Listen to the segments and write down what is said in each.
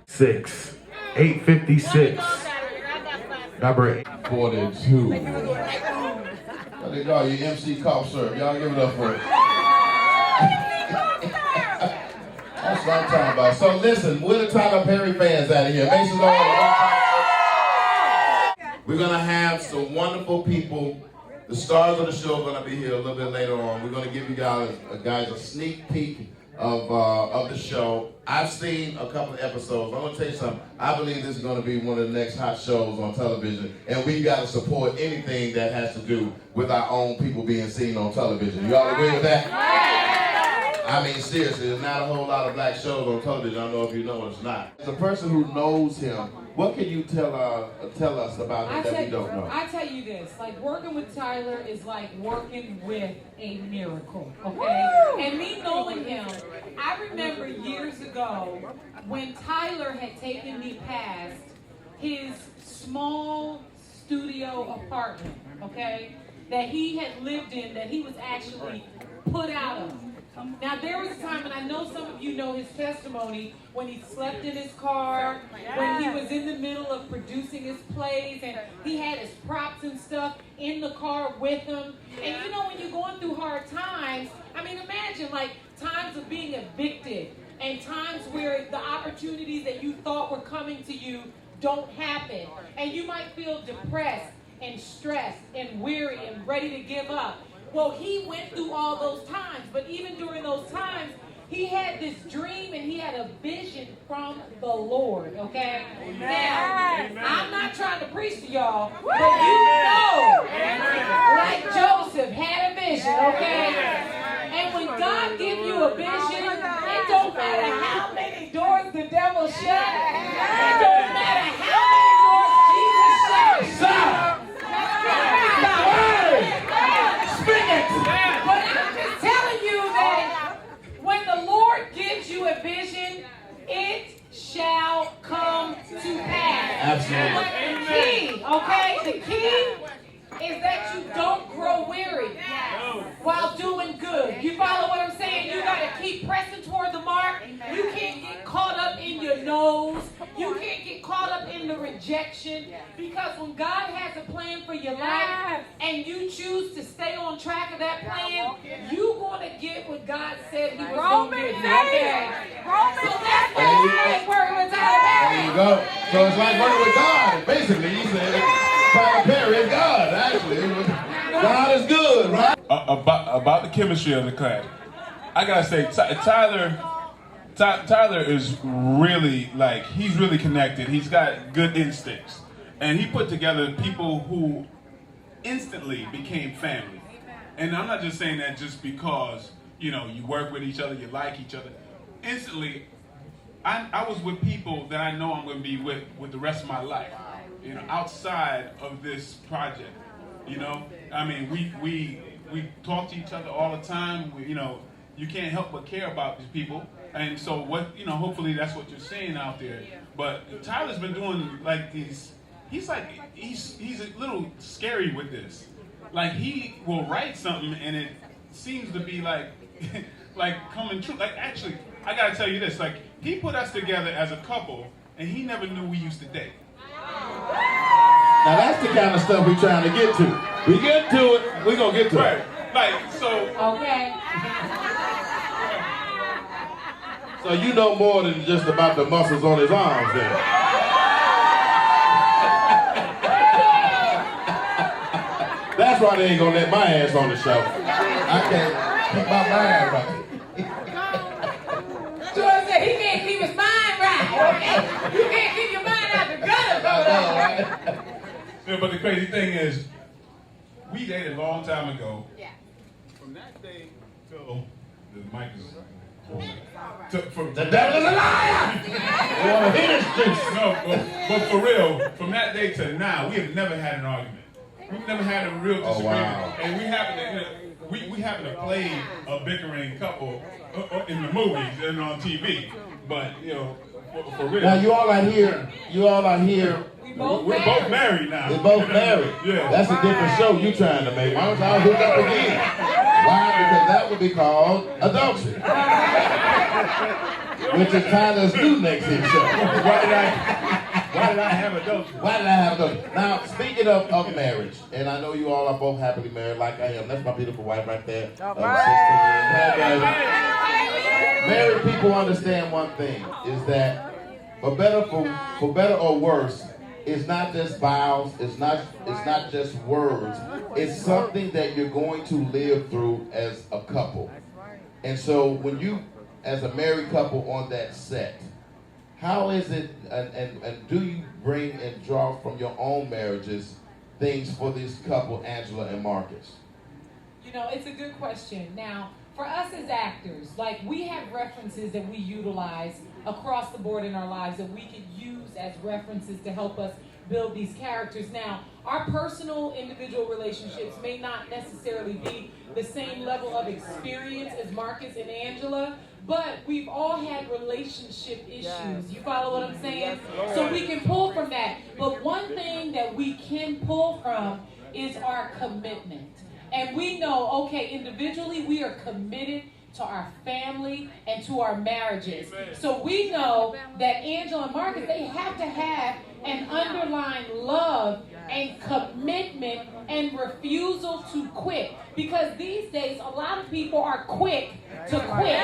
6, 856. Number 8. 42. What they call you, MC Cough Syrup. Y'all give it up for it. That's what I'm talking about. So listen, where the Tyler Perry fans out of here? Make some noise. We're gonna have some wonderful people. The stars of the show are gonna be here a little bit later on. We're gonna give you guys a sneak peek of the show. I've seen a couple of episodes. I'm gonna tell you something. I believe this is gonna be one of the next hot shows on television, and we gotta support anything that has to do with our own people being seen on television. You all agree with that? I mean, seriously, there's not a whole lot of black shows on television. I don't know if you know, it's not. As a person who knows him, what can you tell us about him that we don't know? I tell you this, like working with Tyler is like working with a miracle, okay? Woo! And me knowing him, I remember years ago when Tyler had taken me past his small studio apartment, okay, that he had lived in, that he was actually put out of. Now, there was a time, and I know some of you know his testimony, when he slept in his car, when he was in the middle of producing his plays, and he had his props and stuff in the car with him. And you know, when you're going through hard times, I mean, imagine like times of being evicted, and times where the opportunities that you thought were coming to you don't happen. And you might feel depressed and stressed and weary and ready to give up. Well, he went through all those times, but even during those times, he had this dream and he had a vision from the Lord, okay? Amen. Now, I'm not trying to preach to y'all, but you know, like Joseph had a vision, okay? And when God gives you a vision, it don't matter how many doors the devil shut, it don't matter how many doors Jesus shut. But I'm just telling you that when the Lord gives you a vision, it shall come to pass. Absolutely. But the key, okay, the key is that you don't grow weary while doing good. You follow what I'm saying? You got to keep pressing toward the mark. You can't get caught up in your nose. You can't get caught up in the rejection, because when God has a plan for your life and you choose to stay on track of that plan, you're going to get what God said He was going to give you. Okay? So that's what it's like working with Tyler Perry. There you go. So it's like working with God. Basically, he said Tyler Perry is God. Actually, God is good, right? About the chemistry of the class, I gotta say, Tyler is really, like, he's really connected. He's got good instincts, and he put together people who instantly became family. And I'm not just saying that just because, you know, you work with each other, you like each other. Instantly, I was with people that I know I'm going to be with the rest of my life, you know, outside of this project. You know, I mean, we talk to each other all the time. You know, you can't help but care about these people. And so what, you know, hopefully that's what you're seeing out there. But Tyler's been doing like these, he's a little scary with this. Like, he will write something and it seems to be like, like coming true. Like, actually, I gotta tell you this, like, he put us together as a couple and he never knew we used to date. Now that's the kind of stuff we're trying to get to. We get to it, we're gonna get to it. Like, so. Okay. So you know more than just about the muscles on his arms then. That's why they ain't gonna let my ass on the show. I can't keep my mind right. George said he can't keep his mind right, okay? You can't keep your mind out the gutter, Yeah, but the crazy thing is, we dated a long time ago. Yeah. From that day till the mic is The devil is a liar! You wanna hear this juice? No, but for real, from that day to now, we have never had an argument. We've never had a real disagreement. wow. And we happen to, you know, we happen to play a bickering couple in the movies and on TV. But, you know, for real. Now you all out here, We're both married now. They're both married. Yeah. That's a different show you trying to make. Why don't y'all hook up again? Why? Because that would be called adultery. which is Tyler's new next hit show. Why did I have a dose? Why did I have those? Now, speaking of marriage, and I know you all are both happily married like I am. That's my beautiful wife right there. 16 years. Married people understand one thing, is that for better or worse, it's not just vows, it's not just words. It's something that you're going to live through as a couple. And so when you, as a married couple on that set, how is it, and do you bring and draw from your own marriages things for this couple, Angela and Marcus? You know, it's a good question. Now, for us as actors, like, we have references that we utilize across the board in our lives that we can use as references to help us build these characters. Now, our personal individual relationships may not necessarily be the same level of experience as Marcus and Angela, but we've all had relationship issues. You follow what I'm saying? So we can pull from that. But one thing that we can pull from is our commitment. And we know, okay, individually we are committed to our family and to our marriages. So we know that Angela and Marcus, they have to have an underlying love and commitment and refusal to quit. Because these days, a lot of people are quick to quit.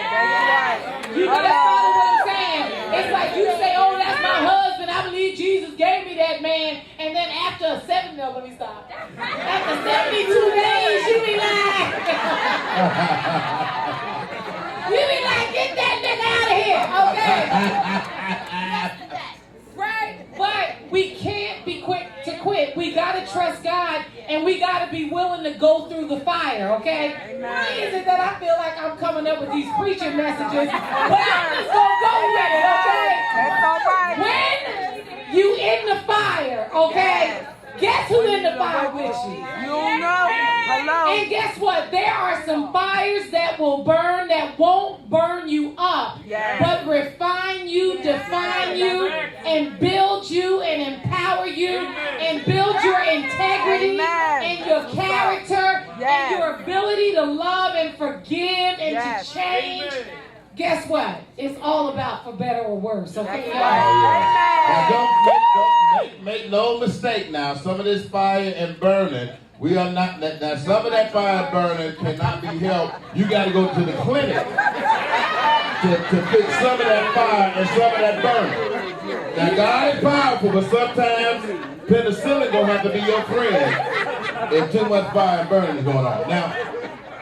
You guys follow what I'm saying? It's like you say, oh, that's my husband. I believe Jesus gave me that man. And then after 72 days, you be like, get that nigga out of here, okay? Right? But we can't be quick to quit. We gotta trust God, and we gotta be willing to go through the fire, okay? Why is it that I feel like I'm coming up with these preaching messages, but I'm just gonna go with it, okay? When you in the fire, okay? Guess who in the fire with you? You don't know. Hello. And guess what? There are some fires that will burn, that won't burn you up, but refine you, define you, and build you, and empower you, and build your integrity, and your character, and your ability to love and forgive and to change. Guess what? It's all about for better or worse, okay? Now don't make no mistake now. Some of this fire and burning, we are not, now some of that fire burning cannot be helped. You got to go to the clinic to fix some of that fire and some of that burning. Now God is powerful, but sometimes penicillin gonna have to be your friend if too much fire and burning is going on. Now,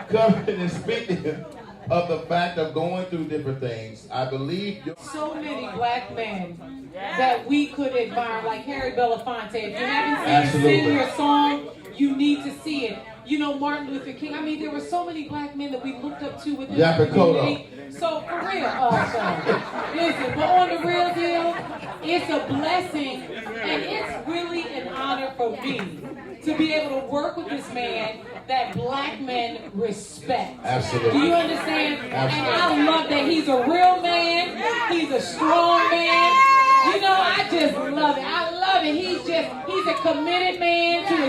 coming and speaking of the fact of going through different things, I believe so many black men that we could admire, like Harry Belafonte. If you haven't seen your song, you need to see it. You know, Martin Luther King. I mean, there were so many black men that we looked up to within the community. So for real, listen, but on the real deal, it's a blessing, and it's really an honor for me to be able to work with this man that black men respect. Absolutely. Do you understand? Absolutely. And I love that he's a real man. He's a strong man. You know, I just love it. I love it. He's a committed man to